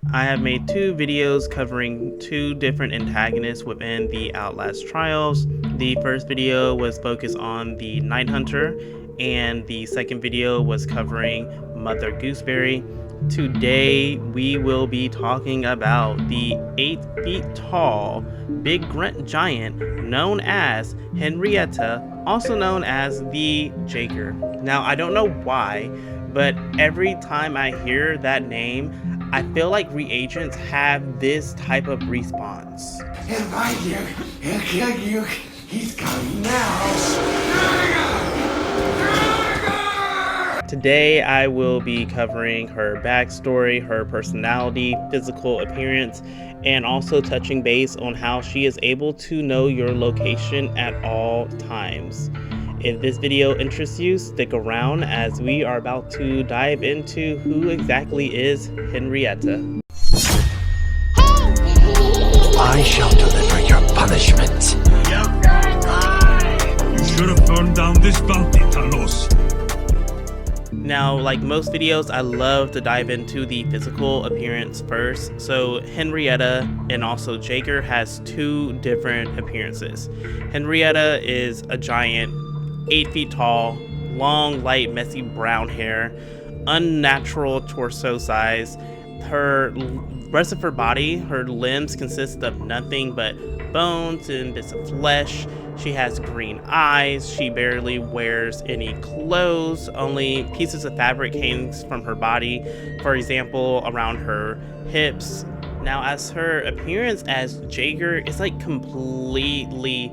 I have made two videos covering two different antagonists within the Outlast trials. The first video was focused on the Night Hunter, and the second video was covering Mother Gooseberry. Today we will be talking about the 8 feet tall big grunt giant known as Henrietta, also known as the Jaeger. Now I don't know why, but every time I hear that name, I feel like reagents have this type of response. He'll find you. He'll kill you. He's coming now. Today I will be covering her backstory, her personality, physical appearance, and also touching base on how she is able to know your location at all times. If this video interests you, stick around as we are about to dive into who exactly is Henrietta. I shall deliver your punishment. You should have turned down this bounty, Talos. Now, like most videos, I love to dive into the physical appearance first. So Henrietta and also Jaeger has two different appearances. Henrietta is a giant, 8 feet tall, long, light, messy brown hair, unnatural torso size. Her rest of her body, her limbs consist of nothing but bones and bits of flesh. She has green eyes. She barely wears any clothes. Only pieces of fabric hangs from her body, for example, around her hips. Now, as her appearance as Jaeger is like completely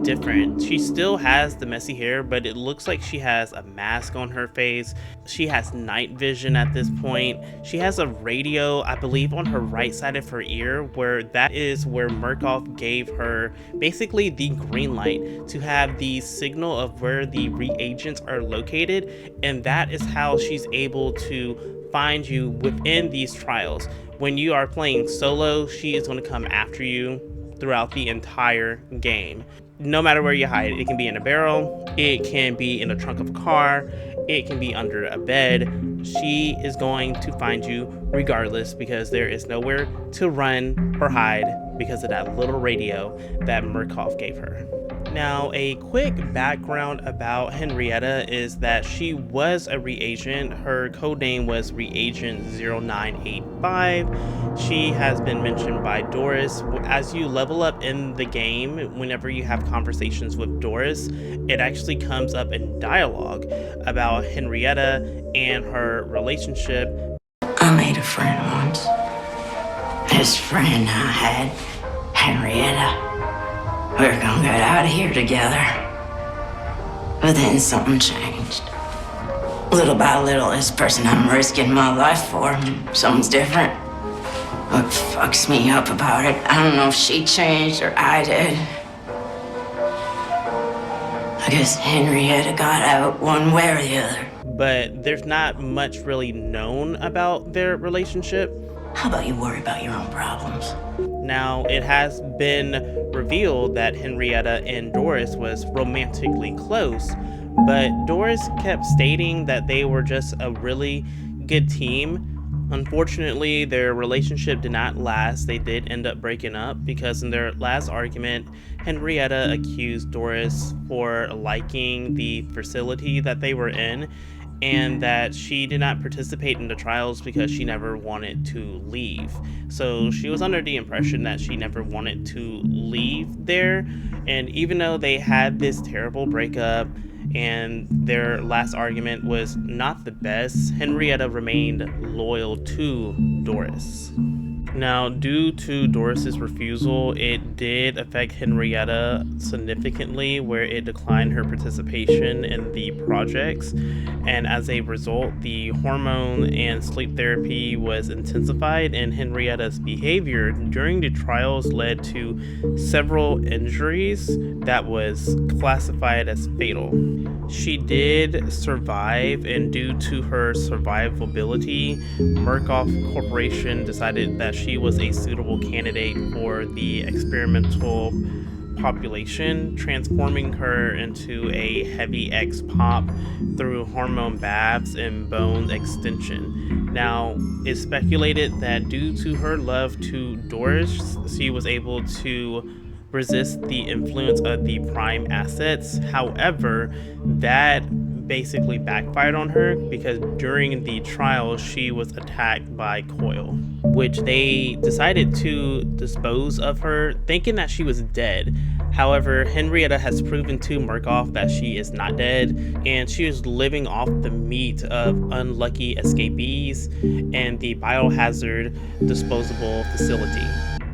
different. She still has the messy hair, but it looks like she has a mask on her face. She has night vision at this point. She has a radio, I believe, on her right side of her ear, where that is where Murkoff gave her basically the green light to have the signal of where the reagents are located, and that is how she's able to find you within these trials. When you are playing solo, she is going to come after you throughout the entire game. No matter where you hide, it can be in a barrel, it can be in the trunk of a car, it can be under a bed. She is going to find you regardless, because there is nowhere to run or hide because of that little radio that Murkoff gave her. Now, a quick background about Henrietta is that she was a reagent. Her codename was Reagent 0985. She has been mentioned by Doris. As you level up in the game, whenever you have conversations with Doris, it actually comes up in dialogue about Henrietta and her relationship. I made a friend once. This friend I had, Henrietta. We were gonna get out of here together. But then something changed. Little by little, this person I'm risking my life for, something's different. What fucks me up about it, I don't know if she changed or I did. I guess Henrietta got out one way or the other. But there's not much really known about their relationship. How about you worry about your own problems? Now, it has been revealed that Henrietta and Doris was romantically close, but Doris kept stating that they were just a really good team. Unfortunately, their relationship did not last. They did end up breaking up because in their last argument, Henrietta accused Doris for liking the facility that they were in, and that she did not participate in the trials because she never wanted to leave. So she was under the impression that she never wanted to leave there. And even though they had this terrible breakup and their last argument was not the best, Henrietta remained loyal to Doris. Now, due to Doris's refusal, it did affect Henrietta significantly, where it declined her participation in the projects, and as a result, the hormone and sleep therapy was intensified, and Henrietta's behavior during the trials led to several injuries that was classified as fatal. She did survive, and due to her survivability, Murkoff Corporation decided that she was a suitable candidate for the experimental population, transforming her into a heavy X pop through hormone baths and bone extension. Now, it's speculated that due to her love to Doris, she was able to resist the influence of the Prime assets. However, that basically backfired on her because during the trial, she was attacked by Coil, which they decided to dispose of her, thinking that she was dead. However, Henrietta has proven to Murkoff that she is not dead, and she is living off the meat of unlucky escapees and the biohazard disposable facility.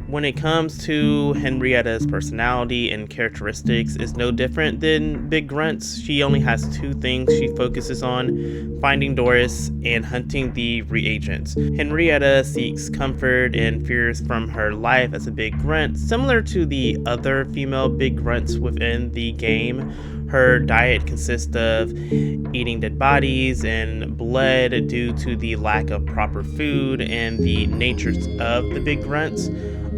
When it comes to Henrietta's personality and characteristics, it's no different than Big Grunt's. She only has two things she focuses on: finding Doris and hunting the reagents. Henrietta seeks comfort and fears from her life as a Big Grunt, similar to the other female Big Grunts within the game. Her diet consists of eating dead bodies and blood due to the lack of proper food and the natures of the Big Grunts.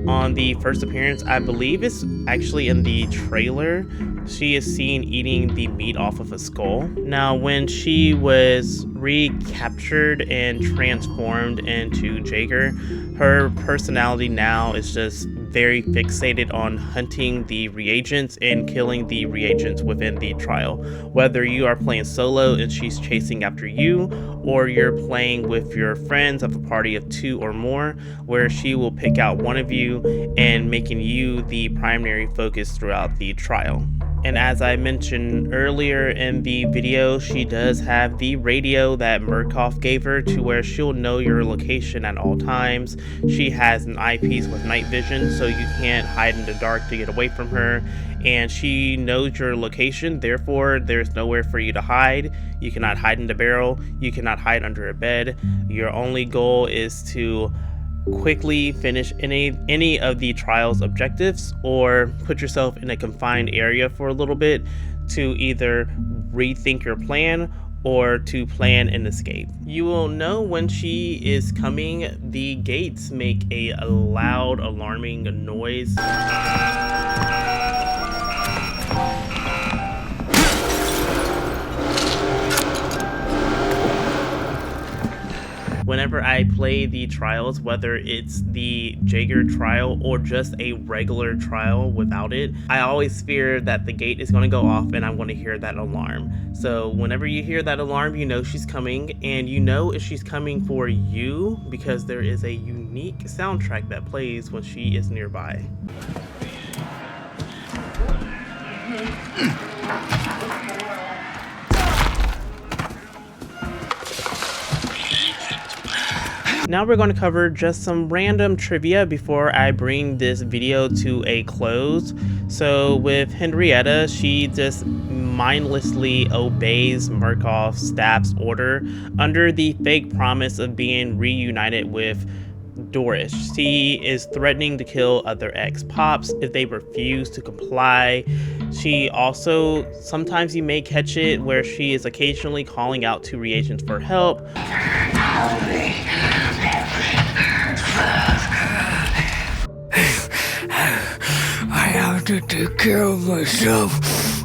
On the first appearance, I believe it's actually in the trailer, she is seen eating the meat off of a skull. Now, when she was recaptured and transformed into Jaeger, her personality now is just very fixated on hunting the reagents and killing the reagents within the trial. Whether you are playing solo and she's chasing after you, or you're playing with your friends of a party of 2 or more, where she will pick out one of you and making you the primary focus throughout the trial. And as I mentioned earlier in the video, she does have the radio that Murkoff gave her to where she'll know your location at all times. She has an eyepiece with night vision, so you can't hide in the dark to get away from her. And she knows your location, therefore there's nowhere for you to hide. You cannot hide in the barrel, you cannot hide under a bed. Your only goal is to quickly finish any of the trial's objectives, or put yourself in a confined area for a little bit to either rethink your plan or to plan an escape. You will know when she is coming. The gates make a loud alarming noise. Whenever I play the trials, whether it's the Jaeger trial or just a regular trial without it, I always fear that the gate is going to go off and I'm going to hear that alarm. So whenever you hear that alarm, you know she's coming, and you know if she's coming for you because there is a unique soundtrack that plays when she is nearby. Now we're going to cover just some random trivia before I bring this video to a close. So with Henrietta, she just mindlessly obeys Murkoff's staff's order under the fake promise of being reunited with Doris. She is threatening to kill other ex-pops if they refuse to comply. She also, sometimes you may catch it, where she is occasionally calling out to reagents for help. I have to take care of myself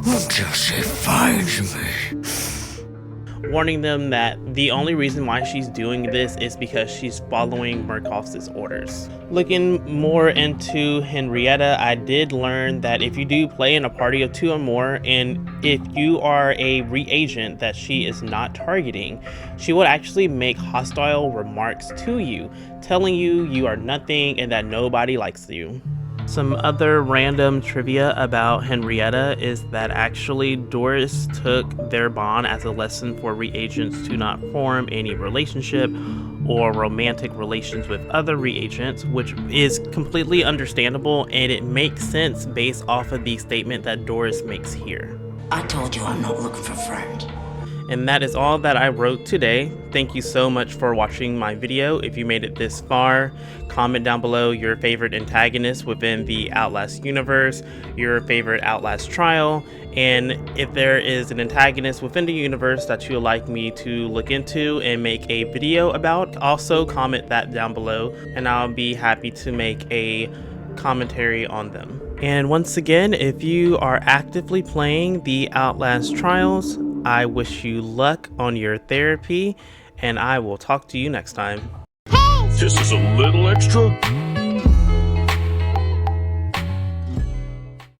until she finds me. Warning them that the only reason why she's doing this is because she's following Murkoff's orders. Looking more into Henrietta, I did learn that if you do play in a party of 2 or more, and if you are a reagent that she is not targeting, she will actually make hostile remarks to you, telling you you are nothing and that nobody likes you. Some other random trivia about Henrietta is that actually Doris took their bond as a lesson for reagents to not form any relationship or romantic relations with other reagents, which is completely understandable, and it makes sense based off of the statement that Doris makes here. I told you I'm not looking for friends. And that is all that I wrote today. Thank you so much for watching my video. If you made it this far, comment down below your favorite antagonist within the Outlast universe, your favorite Outlast trial, and if there is an antagonist within the universe that you would like me to look into and make a video about, also comment that down below and I'll be happy to make a commentary on them. And once again, if you are actively playing the Outlast trials, I wish you luck on your therapy, and I will talk to you next time. This is a little extra.